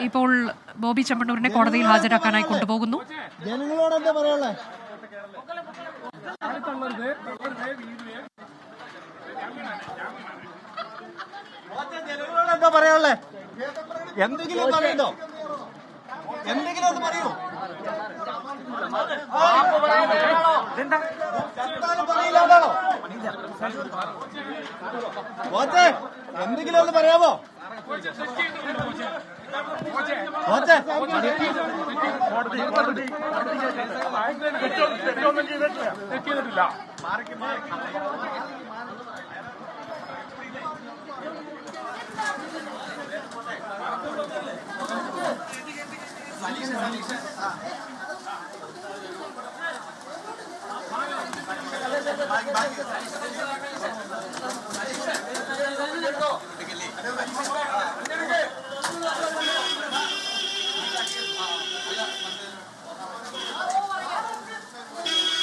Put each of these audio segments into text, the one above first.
ഇപ്പോൾ ബോബി ചെമ്മണ്ണൂരിനെ കോടതിയിൽ ഹാജരാക്കാനായി കൊണ്ടുപോകുന്നു. ജനങ്ങളോട് എന്താ പറയാനുള്ളത്? ജനങ്ങളോട് എന്താ പറയാനുള്ളത്? എന്തെങ്കിലും പറയുന്നോ? എന്തെങ്കിലും ഒന്ന് പറയൂ. പറയില്ലാതാണോ? എന്തെങ്കിലും ഒന്ന് പറയാമോ?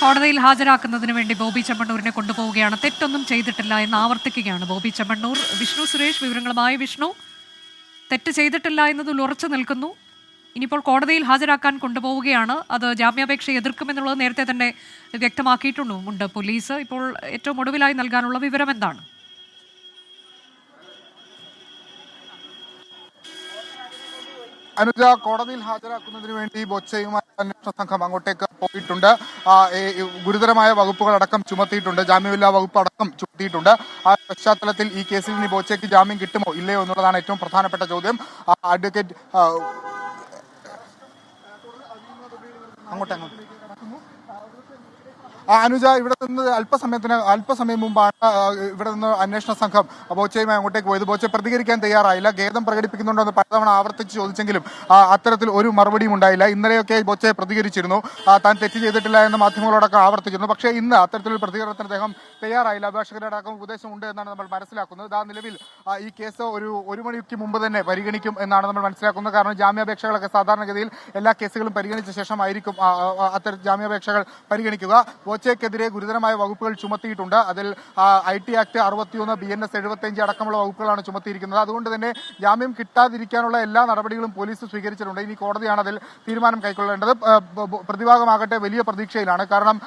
കോടതിയിൽ ഹാജരാക്കുന്നതിന് വേണ്ടി ബോബി ചെമ്മണ്ണൂരിനെ കൊണ്ടുപോവുകയാണ്. തെറ്റൊന്നും ചെയ്തിട്ടില്ല എന്ന് ആവർത്തിക്കുകയാണ് ബോബി ചെമ്മണ്ണൂർ. വിഷ്ണു സുരേഷ് വിവരങ്ങളുമായി. വിഷ്ണു, തെറ്റ് ചെയ്തിട്ടില്ല എന്നതിൽ ഉറച്ചു നിൽക്കുന്നു. ഇനിയിപ്പോൾ കോടതിയിൽ ഹാജരാക്കാൻ കൊണ്ടുപോവുകയാണ്. അത് ജാമ്യാപേക്ഷ എതിർക്കുമെന്നുള്ളത് നേരത്തെ തന്നെ വ്യക്തമാക്കിയിട്ടുമുണ്ട് പോലീസ്. ഇപ്പോൾ ഏറ്റവും ഒടുവിലായി നൽകാനുള്ള വിവരം എന്താണ്? അനുജ, കോടതിയിൽ ഹാജരാക്കുന്നതിന് വേണ്ടി ബൊച്ചയുമായി അന്വേഷണ സംഘം അങ്ങോട്ടേക്ക് പോയിട്ടുണ്ട്. ഗുരുതരമായ വകുപ്പുകളടക്കം ചുമത്തിയിട്ടുണ്ട്. ജാമ്യമില്ലാ വകുപ്പ് അടക്കം ചുമത്തിയിട്ടുണ്ട്. ആ പശ്ചാത്തലത്തിൽ ഈ കേസിൽ ഇനി ബൊച്ചയ്ക്ക് ജാമ്യം കിട്ടുമോ ഇല്ലയോ എന്നുള്ളതാണ് ഏറ്റവും പ്രധാനപ്പെട്ട ചോദ്യം. അഡ്വക്കേറ്റ് അങ്ങോട്ട് അനുജ, ഇവിടെ നിന്ന് അല്പസമയം മുമ്പാണ് ഇവിടെ നിന്ന് അന്വേഷണ സംഘം ബോച്ചയുമായി അങ്ങോട്ടേക്ക് പോയത്. ബോച്ച പ്രതികരിക്കാൻ തയ്യാറായില്ല. ഖേദം പ്രകടിപ്പിക്കുന്നുണ്ടോ എന്ന് പലതവണ ആവർത്തിച്ച് ചോദിച്ചെങ്കിലും അത്തരത്തിൽ ഒരു മറുപടിയും ഉണ്ടായില്ല. ഇന്നലെയൊക്കെ ബോച്ച പ്രതികരിച്ചിരുന്നു, താൻ തെറ്റ് ചെയ്തിട്ടില്ല എന്ന് മാധ്യമങ്ങളോടൊക്കെ ആവർത്തിച്ചിരുന്നു. പക്ഷേ ഇന്ന് അത്തരത്തിലൊരു പ്രതികരണത്തിന് അദ്ദേഹം തയ്യാറായില്ല. അഭിഭാഷകരുടെ അടക്കം ഉപദേശമുണ്ട് എന്നാണ് നമ്മൾ മനസ്സിലാക്കുന്നത്. നിലവിൽ ഈ കേസ് ഒരു മണിക്ക് മുമ്പ് തന്നെ പരിഗണിക്കും എന്നാണ് നമ്മൾ മനസ്സിലാക്കുന്നത്. കാരണം ജാമ്യാപേക്ഷകളൊക്കെ സാധാരണഗതിയിൽ എല്ലാ കേസുകളും പരിഗണിച്ച ശേഷമായിരിക്കും അത്തരം ജാമ്യാപേക്ഷകൾ പരിഗണിക്കുക. ബോച്ചയ്ക്കെതിരെ ഗുരുതരമായ വകുപ്പുകൾ ചുമത്തിയിട്ടുണ്ട്. അതിൽ IT ആക്ട് 61, BNS 75 അടക്കമുള്ള വകുപ്പുകളാണ് ചുമത്തിയിരിക്കുന്നത്. അതുകൊണ്ട് തന്നെ ജാമ്യം കിട്ടാതിരിക്കാനുള്ള എല്ലാ നടപടികളും പോലീസ് സ്വീകരിച്ചിട്ടുണ്ട്. ഇനി കോടതിയാണ് അതിൽ തീരുമാനം കൈക്കൊള്ളേണ്ടത്. പ്രതിഭാഗമാകട്ടെ വലിയ പ്രതീക്ഷയിലാണ്. കാരണം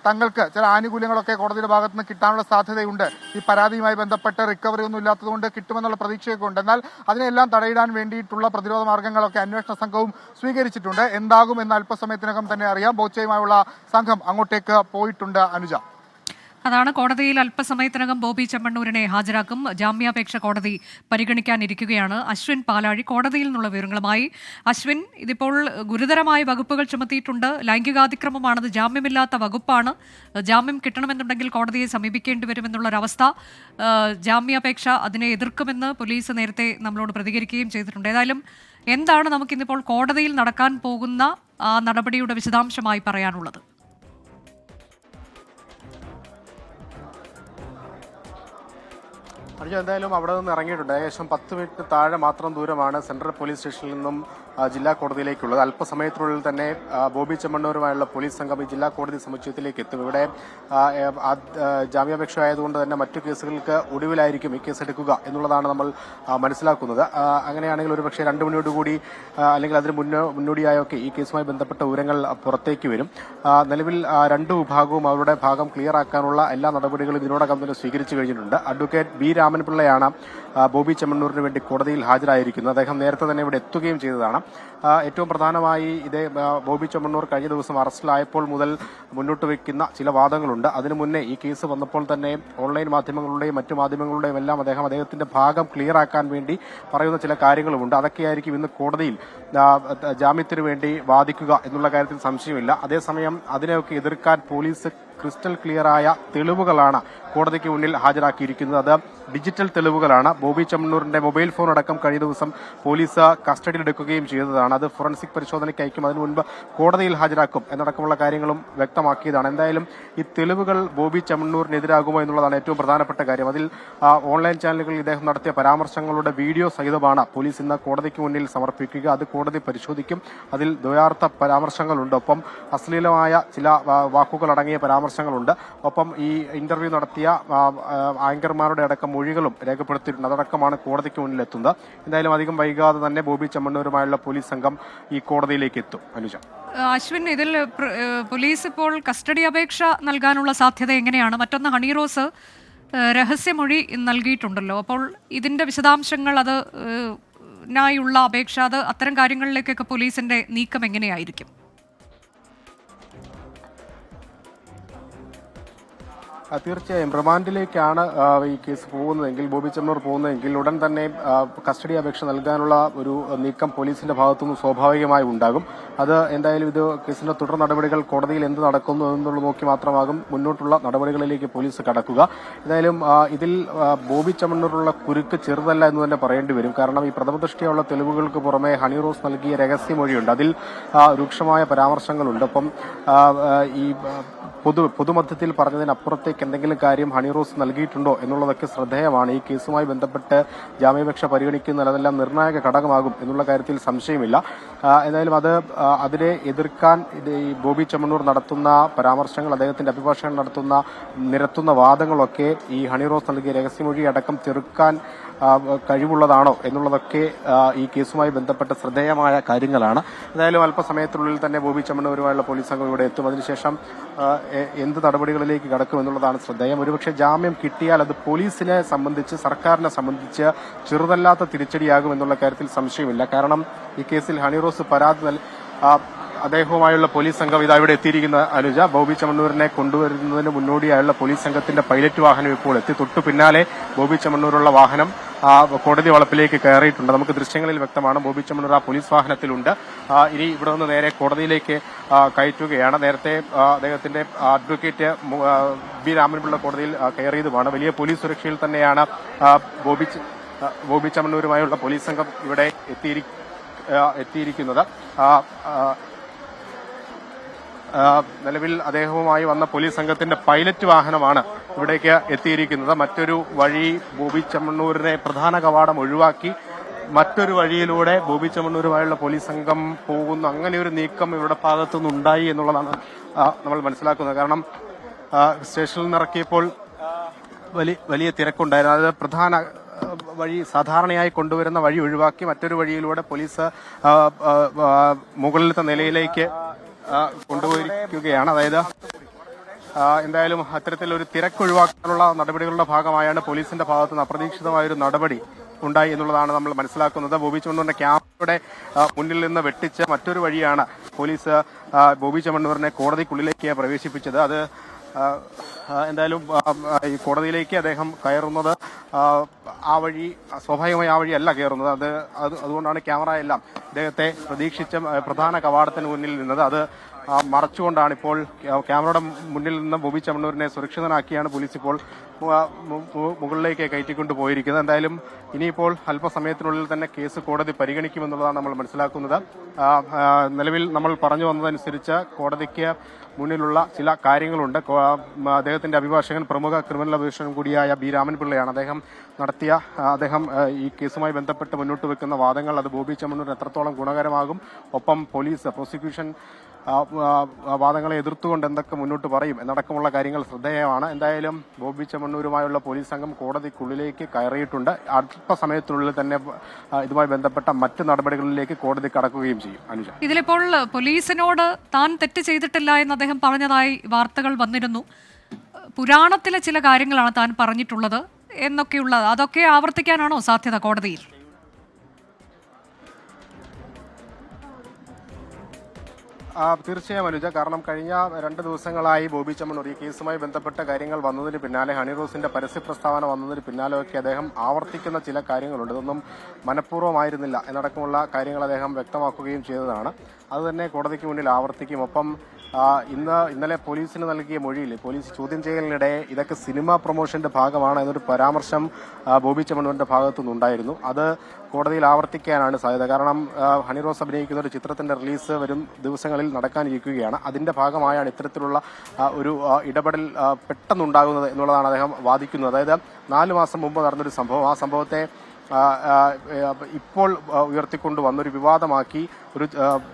തങ്ങൾക്ക് ചില ആനുകൂല്യങ്ങളൊക്കെ കോടതിയുടെ ഭാഗത്ത് നിന്ന് കിട്ടാനുള്ള സാധ്യതയുണ്ട്. ഈ പരാതിയുമായി ബന്ധപ്പെട്ട് റിക്കവറി ഒന്നും ഇല്ലാത്തതുകൊണ്ട് കിട്ടുമെന്നുള്ള പ്രതീക്ഷയൊക്കെ ഉണ്ട്. എന്നാൽ അതിനെല്ലാം തടയിടാൻ വേണ്ടിയിട്ടുള്ള പ്രതിരോധ മാർഗങ്ങളൊക്കെ അന്വേഷണ സംഘവും സ്വീകരിച്ചിട്ടുണ്ട്. എന്താകുമെന്ന് അല്പസമയത്തിനകം തന്നെ അറിയാം. ബോച്ചയുമായുള്ള സംഘം അങ്ങോട്ടേക്ക് പോയിട്ടുണ്ട്. അനുജ, അതാണ് കോടതിയിൽ അല്പസമയത്തിനകം ബോബി ചെമ്മണ്ണൂരിനെ ഹാജരാക്കും. ജാമ്യാപേക്ഷ കോടതി പരിഗണിക്കാനിരിക്കുകയാണ്. അശ്വിൻ പാലാഴി കോടതിയിൽ നിന്നുള്ള വിവരങ്ങളുമായി. അശ്വിൻ, ഇതിപ്പോൾ ഗുരുതരമായ വകുപ്പുകൾ ചുമത്തിയിട്ടുണ്ട്. ലൈംഗികാതിക്രമമാണത്, ജാമ്യമില്ലാത്ത വകുപ്പാണ്. ജാമ്യം കിട്ടണമെന്നുണ്ടെങ്കിൽ കോടതിയെ സമീപിക്കേണ്ടി വരുമെന്നുള്ളൊരവസ്ഥ. ജാമ്യാപേക്ഷ അതിനെ എതിർക്കുമെന്ന് പോലീസ് നേരത്തെ നമ്മളോട് പ്രതികരിക്കുകയും ചെയ്തിട്ടുണ്ട്. ഏതായാലും എന്താണ് നമുക്കിന്നിപ്പോൾ കോടതിയിൽ നടക്കാൻ പോകുന്ന ആ നടപടിയുടെ വിശദാംശമായി പറയാനുള്ളത്? എന്തായാലും അവിടെ നിന്ന് ഇറങ്ങിയിട്ടുണ്ട്. ഏകദേശം 10 മിനിറ്റ് താഴെ മാത്രം ദൂരമാണ് സെൻട്രൽ പോലീസ് സ്റ്റേഷനിൽ നിന്നും ജില്ലാ കോടതിയിലേക്കുള്ളത്. അല്പസമയത്തിനുള്ളിൽ തന്നെ ബോബി ചെമ്മണ്ണൂരുമായുള്ള പോലീസ് സംഘം ഈ ജില്ലാ കോടതി സമുച്ചയത്തിലേക്ക് എത്തും. ഇവിടെ ജാമ്യാപേക്ഷ ആയതുകൊണ്ട് തന്നെ മറ്റു കേസുകൾക്ക് ഒടുവിലായിരിക്കും ഈ കേസ് എടുക്കുക എന്നുള്ളതാണ് നമ്മൾ മനസ്സിലാക്കുന്നത്. അങ്ങനെയാണെങ്കിൽ ഒരുപക്ഷെ 2 മണിയോടുകൂടി അല്ലെങ്കിൽ അതിന് മുന്നോടിയായൊക്കെ ഈ കേസുമായി ബന്ധപ്പെട്ട വിവരങ്ങൾ പുറത്തേക്ക് വരും. നിലവിൽ 2 വിഭാഗവും അവരുടെ ഭാഗം ക്ലിയർ ആക്കാനുള്ള എല്ലാ നടപടികളും ഇതിനോടകം തന്നെ സ്വീകരിച്ചു കഴിഞ്ഞിട്ടുണ്ട്. അഡ്വക്കേറ്റ് ബി രാമൻപിള്ളയാണ് ബോബി ചെമ്മണ്ണൂരിന് വേണ്ടി കോടതിയിൽ ഹാജരായിരിക്കുന്നത്. അദ്ദേഹം നേരത്തെ തന്നെ ഇവിടെ എത്തുകയും ചെയ്തതാണ്. ഏറ്റവും പ്രധാനമായി ബോബി ചെമ്മണ്ണൂർ കഴിഞ്ഞ ദിവസം അറസ്റ്റിലായപ്പോൾ മുതൽ മുന്നോട്ട് വയ്ക്കുന്ന ചില വാദങ്ങളുണ്ട്. അതിനു മുന്നേ ഈ കേസ് വന്നപ്പോൾ തന്നെ ഓൺലൈൻ മാധ്യമങ്ങളുടെയും മറ്റു മാധ്യമങ്ങളുടെയും എല്ലാം അദ്ദേഹത്തിന്റെ ഭാഗം ക്ലിയർ ആക്കാൻ വേണ്ടി പറയുന്ന ചില കാര്യങ്ങളുമുണ്ട്. അതൊക്കെയായിരിക്കും ഇന്ന് കോടതിയിൽ ജാമ്യത്തിന് വേണ്ടി വാദിക്കുക എന്നുള്ള കാര്യത്തിൽ സംശയമില്ല. അതേസമയം അതിനെയൊക്കെ എതിർക്കാൻ പോലീസ് ക്രിസ്റ്റൽ ക്ലിയറായ തെളിവുകളാണ് കോടതിക്ക് മുന്നിൽ ഹാജരാക്കിയിരിക്കുന്നത്. അത് ഡിജിറ്റൽ തെളിവുകളാണ്. ബോബി ചെമ്മണ്ണൂരിന്റെ മൊബൈൽ ഫോൺ അടക്കം കഴിഞ്ഞ ദിവസം പോലീസ് കസ്റ്റഡിയിലെടുക്കുകയും ചെയ്തതാണ്. അത് ഫോറൻസിക് പരിശോധനയ്ക്ക് അയക്കും, അതിനു മുൻപ് കോടതിയിൽ ഹാജരാക്കും എന്നടക്കമുള്ള കാര്യങ്ങളും വ്യക്തമാക്കിയതാണ്. എന്തായാലും ഈ തെളിവുകൾ ബോബി ചെമ്മണ്ണൂരിനെതിരാകുമോ എന്നുള്ളതാണ് ഏറ്റവും പ്രധാനപ്പെട്ട കാര്യം. അതിൽ ഓൺലൈൻ ചാനലുകളിൽ ഇദ്ദേഹം നടത്തിയ പരാമർശങ്ങളുടെ വീഡിയോ സഹിതമാണ് പോലീസ് ഇന്ന് കോടതിക്ക് മുന്നിൽ സമർപ്പിക്കുക. അത് കോടതി പരിശോധിക്കും. അതിൽ ദ്വയാർത്ഥ പരാമർശങ്ങളുണ്ട്. ഒപ്പം അശ്ലീലമായ ചില വാക്കുകൾ അടങ്ങിയ പരാമർശം പരാമർശങ്ങളുണ്ട്. ഒപ്പം ഈ ഇന്റർവ്യൂ നടത്തിയ ആങ്കർമാരുടെ അടക്കം മൊഴികളും രേഖപ്പെടുത്തിയിട്ടുണ്ട്. അതടക്കമാണ് കോടതിക്ക് മുന്നിലെത്തുന്നത്. എന്തായാലും അധികം വൈകാതെ തന്നെ ബോബി ചെമ്മണ്ണൂരുമായുള്ള പോലീസ് സംഘം ഈ കോടതിയിലേക്ക് എത്തും. അനുജ, അശ്വിൻ, ഇതിൽ പോലീസ് ഇപ്പോൾ കസ്റ്റഡി അപേക്ഷ നൽകാനുള്ള സാധ്യത എങ്ങനെയാണ്? മറ്റൊന്ന്, ഹണിറോസ് രഹസ്യമൊഴി നൽകിയിട്ടുണ്ടല്ലോ. അപ്പോൾ ഇതിന്റെ വിശദാംശങ്ങൾ, അത് നായുള്ള അപേക്ഷ, അത് അത്തരം കാര്യങ്ങളിലേക്കൊക്കെ പോലീസിന്റെ നീക്കം എങ്ങനെയായിരിക്കും? തീർച്ചയായും റിമാൻഡിലേക്കാണ് ഈ കേസ് പോകുന്നതെങ്കിൽ, ബോബി ചെമ്മണ്ണൂർ പോകുന്നതെങ്കിൽ ഉടൻ തന്നെ കസ്റ്റഡി അപേക്ഷ നൽകാനുള്ള ഒരു നീക്കം പോലീസിന്റെ ഭാഗത്തുനിന്ന് സ്വാഭാവികമായി ഉണ്ടാകും. അത് എന്തായാലും ഇത് കേസിന്റെ തുടർ നടപടികൾ കോടതിയിൽ എന്ത് നടക്കുന്നു എന്നുള്ളത് നോക്കി മാത്രമാകും മുന്നോട്ടുള്ള നടപടികളിലേക്ക് പോലീസ് കടക്കുക. എന്തായാലും ഇതിൽ ബോബി ചെമ്മണ്ണൂരുള്ള കുരുക്ക് ചെറുതല്ല എന്ന് തന്നെ പറയേണ്ടി വരും. കാരണം ഈ പ്രഥമദൃഷ്ടിയുള്ള തെളിവുകൾക്ക് പുറമെ ഹണിറോസ് നൽകിയ രഹസ്യമൊഴിയുണ്ട്, അതിൽ രൂക്ഷമായ പരാമർശങ്ങളുണ്ട്. ഒപ്പം ഈ പൊതുമധ്യത്തിൽ പറഞ്ഞതിനപ്പുറത്തേക്ക് എന്തെങ്കിലും കാര്യം ഹണിറോസ് നൽകിയിട്ടുണ്ടോ എന്നുള്ളതൊക്കെ ശ്രദ്ധേയമാണ്. ഈ കേസുമായി ബന്ധപ്പെട്ട് ജാമ്യാപേക്ഷ പരിഗണിക്കുന്ന അതെല്ലാം നിർണായക ഘടകമാകും എന്നുള്ള കാര്യത്തിൽ സംശയമില്ല. എന്തായാലും അതിനെ എതിർക്കാൻ ഈ ബോബി ചെമ്മണ്ണൂർ നടത്തുന്ന പരാമർശങ്ങൾ, അദ്ദേഹത്തിന്റെ അഭിഭാഷകൻ നിരത്തുന്ന വാദങ്ങളൊക്കെ ഈ ഹണിറോസ് നൽകിയ രഹസ്യമൊഴി അടക്കം ചെറുക്കാൻ കഴിവുള്ളതാണോ എന്നുള്ളതൊക്കെ ഈ കേസുമായി ബന്ധപ്പെട്ട ശ്രദ്ധേയമായ കാര്യങ്ങളാണ്. എന്തായാലും അല്പസമയത്തിനുള്ളിൽ തന്നെ ബോബി ചെമ്മണ്ണൂരുമായുള്ള പോലീസ് സംഘം ഇവിടെ എത്തും. അതിനുശേഷം എന്ത് നടപടികളിലേക്ക് കടക്കും എന്നുള്ളതാണ് ശ്രദ്ധേയം. ഒരുപക്ഷെ ജാമ്യം കിട്ടിയാൽ അത് പോലീസിനെ സംബന്ധിച്ച്, സർക്കാരിനെ സംബന്ധിച്ച് ചെറുതല്ലാത്ത തിരിച്ചടിയാകും എന്നുള്ള കാര്യത്തിൽ സംശയമില്ല. കാരണം ഈ കേസിൽ ഹണിറോസ് പരാതി അദ്ദേഹവുമായുള്ള പോലീസ് സംഘം ഇതാ ഇവിടെ എത്തിയിരിക്കുന്ന അനുജ. ബോബി ചെമ്മണ്ണൂരിനെ കൊണ്ടുവരുന്നതിന് മുന്നോടിയായുള്ള പോലീസ് സംഘത്തിന്റെ പൈലറ്റ് വാഹനം ഇപ്പോൾ എത്തി. തൊട്ടു പിന്നാലെ ബോബി ചെമ്മണ്ണൂരുള്ള വാഹനം കോടതി വളപ്പിലേക്ക് കയറിയിട്ടുണ്ട്. നമുക്ക് ദൃശ്യങ്ങളിൽ വ്യക്തമാണ് ബോബി ചെമ്മണ്ണൂർ ആ പോലീസ് വാഹനത്തിലുണ്ട്. ഇനി ഇവിടെ നിന്ന് നേരെ കോടതിയിലേക്ക് കയറ്റുകയാണ്. നേരത്തെ അദ്ദേഹത്തിന്റെ അഡ്വക്കേറ്റ് ബി രാമൻപിള്ള കോടതിയിൽ കയറിയതുമാണ്. വലിയ പോലീസ് സുരക്ഷയിൽ തന്നെയാണ് ബോബി ചെമ്മണ്ണൂരുമായുള്ള പോലീസ് സംഘം ഇവിടെ എത്തിയിരിക്കുന്നത്. നിലവിൽ അദ്ദേഹവുമായി വന്ന പോലീസ് സംഘത്തിന്റെ പൈലറ്റ് വാഹനമാണ് ഇവിടേക്ക് എത്തിയിരിക്കുന്നത്. മറ്റൊരു വഴി ബോബി ചെമ്മണ്ണൂരിനെ പ്രധാന കവാടം ഒഴിവാക്കി മറ്റൊരു വഴിയിലൂടെ ബോബി ചെമ്മണ്ണൂരുമായുള്ള പോലീസ് സംഘം പോകുന്നു. അങ്ങനെ ഒരു നീക്കം ഇവരുടെ ഭാഗത്തുനിന്ന് ഉണ്ടായി എന്നുള്ളതാണ് നമ്മൾ മനസ്സിലാക്കുന്നത്. കാരണം സ്റ്റേഷനിൽ നിന്ന് ഇറക്കിയപ്പോൾ വലിയ തിരക്കുണ്ടായിരുന്നു. അത് പ്രധാന വഴി, സാധാരണയായി കൊണ്ടുവരുന്ന വഴി ഒഴിവാക്കി മറ്റൊരു വഴിയിലൂടെ പോലീസ് മുകളിലത്തെ നിലയിലേക്ക് കൊണ്ടുപോയിരിക്കുകയാണ്. അതായത് എന്തായാലും അത്തരത്തിലൊരു തിരക്ക് ഒഴിവാക്കാനുള്ള നടപടികളുടെ ഭാഗമായാണ് പോലീസിന്റെ ഭാഗത്തുനിന്ന് അപ്രതീക്ഷിതമായൊരു നടപടി ഉണ്ടായി എന്നുള്ളതാണ് നമ്മൾ മനസ്സിലാക്കുന്നത്. ബോബി ചെമ്മണ്ണൂരിന്റെ ക്യാമറയുടെ മുന്നിൽ നിന്ന് വെട്ടിച്ച് മറ്റൊരു വഴിയാണ് പോലീസ് ബോബി ചെമ്മണ്ണൂരിനെ കോടതിക്കുള്ളിലേക്ക് പ്രവേശിപ്പിച്ചത്. അത് എന്തായാലും ഈ കോടതിയിലേക്ക് അദ്ദേഹം കയറുന്നത് ആ വഴി, സ്വാഭാവികമായി ആ വഴിയല്ല കയറുന്നത്. അതുകൊണ്ടാണ് ക്യാമറ എല്ലാം അദ്ദേഹത്തെ പ്രതീക്ഷിച്ച പ്രധാന കവാടത്തിന് മുന്നിൽ നിന്നത്. അത് മറച്ചുകൊണ്ടാണ് ഇപ്പോൾ ക്യാമറയുടെ മുന്നിൽ നിന്ന് ബോബി ചെമ്മണ്ണൂരിനെ സുരക്ഷിതനാക്കിയാണ് പോലീസ് ഇപ്പോൾ മുകളിലേക്ക് കയറ്റിക്കൊണ്ട് പോയിരിക്കുന്നത്. എന്തായാലും ഇനിയിപ്പോൾ അല്പസമയത്തിനുള്ളിൽ തന്നെ കേസ് കോടതി പരിഗണിക്കുമെന്നുള്ളതാണ് നമ്മൾ മനസ്സിലാക്കുന്നത്. നിലവിൽ നമ്മൾ പറഞ്ഞു വന്നതനുസരിച്ച് കോടതിക്ക് മുന്നിലുള്ള ചില കാര്യങ്ങളുണ്ട്. അദ്ദേഹത്തിന്റെ അഭിഭാഷകൻ പ്രമുഖ ക്രിമിനൽ അഭിഭാഷകൻ കൂടിയായ ബി രാമൻപിള്ളയാണ്. അദ്ദേഹം ഈ കേസുമായി ബന്ധപ്പെട്ട് മുന്നോട്ട് വെക്കുന്ന വാദങ്ങൾ അത് ബോബി ചെമ്മണ്ണൂരിന് എത്രത്തോളം ഗുണകരമാകും, ഒപ്പം പ്രോസിക്യൂഷൻ വാദങ്ങളെ എതിർത്തുകൊണ്ട് എന്തൊക്കെ മുന്നോട്ട് പറയും എന്നടക്കമുള്ള കാര്യങ്ങൾ ശ്രദ്ധേയമാണ്. എന്തായാലും ബോബി ചെമ്മണ്ണൂരുമായുള്ള പോലീസ് സംഘം കോടതിക്കുള്ളിലേക്ക് കയറിയിട്ടുണ്ട്. അല്പസമയത്തിനുള്ളിൽ തന്നെ ഇതുമായി ബന്ധപ്പെട്ട മറ്റ് നടപടികളിലേക്ക് കോടതി കടക്കുകയും ചെയ്യും. അനുജ, ഇതിലിപ്പോൾ പോലീസിനോട് താൻ തെറ്റ് ചെയ്തിട്ടില്ല എന്ന് അദ്ദേഹം പറഞ്ഞതായി വാർത്തകൾ വന്നിരുന്നു. പുരാണത്തിലെ ചില കാര്യങ്ങളാണ് താൻ പറഞ്ഞിട്ടുള്ളത് എന്നൊക്കെയുള്ളത്. അതൊക്കെ ആവർത്തിക്കാനാണോ സാധ്യത കോടതിയിൽ? തീർച്ചയായും അനുജ. കാരണം കഴിഞ്ഞ 2 ദിവസങ്ങളായി ബോബി ചെമ്മണ്ണൂർ ഈ കേസുമായി ബന്ധപ്പെട്ട കാര്യങ്ങൾ വന്നതിന് പിന്നാലെ, ഹണിറോസിന്റെ പരസ്യ പ്രസ്താവന വന്നതിന് പിന്നാലെയൊക്കെ അദ്ദേഹം ആവർത്തിക്കുന്ന ചില കാര്യങ്ങളുണ്ട്. ഇതൊന്നും മനഃപൂർവ്വമായിരുന്നില്ല എന്നടക്കമുള്ള കാര്യങ്ങൾ അദ്ദേഹം വ്യക്തമാക്കുകയും ചെയ്തതാണ്. അത് തന്നെ കോടതിക്ക് മുന്നിൽ ആവർത്തിക്കും. ഒപ്പം ഇന്നലെ പോലീസിന് നൽകിയ മൊഴിയിൽ പോലീസ് ചോദ്യം ചെയ്യലിനിടെ ഇതൊക്കെ സിനിമ പ്രൊമോഷന്റെ ഭാഗമാണ് എന്നൊരു പരാമർശം ബോബി ചെമ്മണ്ണൂരിന്റെ ഭാഗത്തുനിന്നുണ്ടായിരുന്നു. അത് കോടതിയിൽ ആവർത്തിക്കാനാണ് സാധ്യത. കാരണം ഹണിറോസ് അഭിനയിക്കുന്ന ഒരു ചിത്രത്തിന്റെ റിലീസ് വരും ദിവസങ്ങളിൽ നടക്കാനിരിക്കുകയാണ്. അതിന്റെ ഭാഗമായാണ് ഇത്തരത്തിലുള്ള ഒരു ഇടപെടൽ പെട്ടെന്നുണ്ടാകുന്നത് എന്നുള്ളതാണ് അദ്ദേഹം വാദിക്കുന്നത്. അതായത് 4 മാസം മുമ്പ് നടന്നൊരു സംഭവം, ആ സംഭവത്തെ ഇപ്പോൾ ഉയർത്തിക്കൊണ്ട് വന്നൊരു വിവാദമാക്കി ഒരു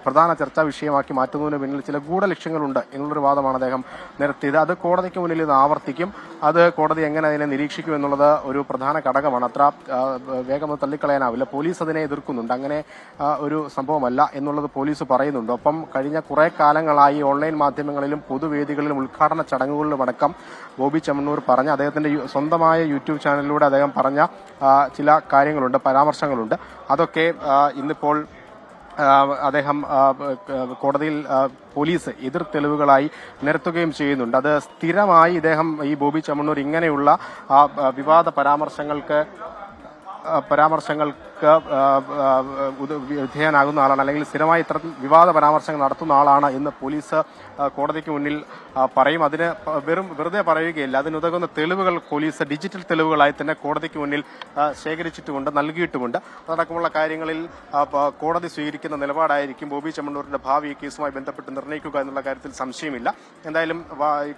പ്രധാന ചർച്ചാ വിഷയമാക്കി മാറ്റുന്നതിന് പിന്നിൽ ചില ഗൂഢലക്ഷ്യങ്ങളുണ്ട് എന്നുള്ളൊരു വാദമാണ് അദ്ദേഹം നിരത്തിയത്. അത് കോടതിക്ക് മുന്നിൽ ഇത് ആവർത്തിക്കും. അത് കോടതി എങ്ങനെ അതിനെ നിരീക്ഷിക്കും എന്നുള്ളത് ഒരു പ്രധാന ഘടകമാണ്. അത്ര വേഗം തള്ളിക്കളയാനാവില്ല. പോലീസ് അതിനെ എതിർക്കുന്നുണ്ട്. അങ്ങനെ ഒരു സംഭവമല്ല എന്നുള്ളത് പോലീസ് പറയുന്നുണ്ട്. ഒപ്പം കഴിഞ്ഞ കുറെ കാലങ്ങളായി ഓൺലൈൻ മാധ്യമങ്ങളിലും പൊതുവേദികളിലും ഉദ്ഘാടന ചടങ്ങുകളിലുമടക്കം ബോബി ചെമ്മണ്ണൂർ പറഞ്ഞ അദ്ദേഹത്തിന്റെ സ്വന്തമായ യൂട്യൂബ് ചാനലിലൂടെ അദ്ദേഹം പറഞ്ഞ ചില കാര്യങ്ങളുണ്ട്, പരാമർശങ്ങളുണ്ട്. അതൊക്കെ ഇന്നിപ്പോൾ അദ്ദേഹം കോടതിയിൽ പോലീസ് എതിർ തെളിവുകളായി നിരത്തുകയും ചെയ്യുന്നുണ്ട്. അത് സ്ഥിരമായി ഇദ്ദേഹം ഈ ബോബി ചെമ്മണ്ണൂർ ഇങ്ങനെയുള്ള വിവാദ പരാമർശങ്ങൾക്ക് വിധേയനാകുന്ന ആളാണ്, അല്ലെങ്കിൽ സ്ഥിരമായി ഇത്തരത്തിൽ വിവാദ പരാമർശങ്ങൾ നടത്തുന്ന ആളാണ് എന്ന് പോലീസ് കോടതിക്ക് മുന്നിൽ പറയും. അതിന് വെറുതെ പറയുകയില്ല. അതിനുതകുന്ന തെളിവുകൾ പോലീസ് ഡിജിറ്റൽ തെളിവുകളായി തന്നെ കോടതിക്ക് മുന്നിൽ ശേഖരിച്ചിട്ടുമുണ്ട്, നൽകിയിട്ടുമുണ്ട്. അതടക്കമുള്ള കാര്യങ്ങളിൽ കോടതി സ്വീകരിക്കുന്ന നിലപാടായിരിക്കും ബോബി ചെമ്മണ്ണൂരിന്റെ ഭാവി ഈ കേസുമായി ബന്ധപ്പെട്ട് നിർണ്ണയിക്കുക എന്നുള്ള കാര്യത്തിൽ സംശയമില്ല. എന്തായാലും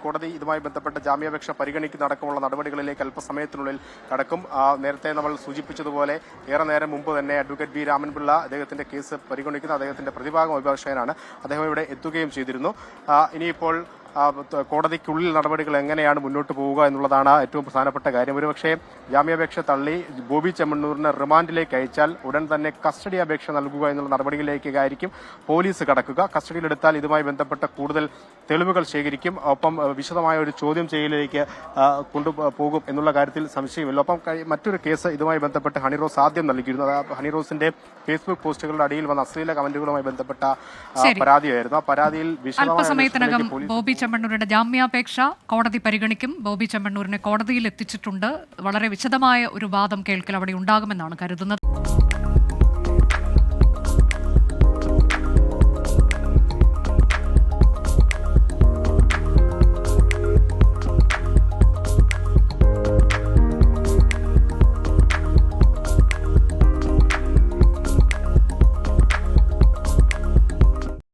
കോടതി ഇതുമായി ബന്ധപ്പെട്ട ജാമ്യാപേക്ഷ പരിഗണിക്കുന്ന അടക്കമുള്ള നടപടികളിലേക്ക് അല്പസമയത്തിനുള്ളിൽ കടക്കും. നേരത്തെ നമ്മൾ സൂചിപ്പിച്ചതുപോലെ ഏറെ നേരം മുമ്പ് തന്നെ അഡ്വക്കേറ്റ് ബി രാമൻപിള്ള അദ്ദേഹത്തിന്റെ കേസ് പരിഗണിക്കുന്ന അദ്ദേഹത്തിന്റെ പ്രതിഭാഗം അഭിഭാഷകനാണ്. അദ്ദേഹം ഇവിടെ എത്തുകയും ചെയ്തിരുന്നു. ഇനിയിപ്പോൾ കോടതിക്കുള്ളിൽ നടപടികൾ എങ്ങനെയാണ് മുന്നോട്ട് പോവുക എന്നുള്ളതാണ് ഏറ്റവും പ്രധാനപ്പെട്ട കാര്യം. ഒരുപക്ഷെ ജാമ്യാപേക്ഷ തള്ളി ബോബി ചെമ്മണ്ണൂരിനെ റിമാൻഡിലേക്ക് അയച്ചാൽ ഉടൻ തന്നെ കസ്റ്റഡി അപേക്ഷ നൽകുക എന്നുള്ള നടപടികളിലേക്കായിരിക്കും പോലീസ് കടക്കുക. കസ്റ്റഡിയിലെടുത്താൽ ഇതുമായി ബന്ധപ്പെട്ട കൂടുതൽ തെളിവുകൾ ശേഖരിക്കും. ഒപ്പം വിശദമായ ഒരു ചോദ്യം ചെയ്യലിലേക്ക് കൊണ്ടുപോകും എന്നുള്ള കാര്യത്തിൽ സംശയമില്ല. ഒപ്പം മറ്റൊരു കേസ് ഇതുമായി ബന്ധപ്പെട്ട് ഹണിറോസ് ആദ്യം നൽകിയിരുന്നു. ഹണിറോസിന്റെ ഫേസ്ബുക്ക് പോസ്റ്റുകളുടെ അടിയിൽ വന്ന അശ്ലീല കമന്റുകളുമായി ബന്ധപ്പെട്ട പരാതിയായിരുന്നു. ആ പരാതിയിൽ അല്പസമയത്തിനകം ബോബി ചെമ്മണ്ണൂരിന്റെ ജാമ്യാപേക്ഷ കോടതി പരിഗണിക്കും. ബോബി ചെമ്മണ്ണൂരിനെ കോടതിയിൽ എത്തിച്ചിട്ടുണ്ട്. വളരെ വിശദമായ ഒരു വാദം കേൾക്കൽ അവിടെ ഉണ്ടാകുമെന്നാണ് കരുതുന്നത്.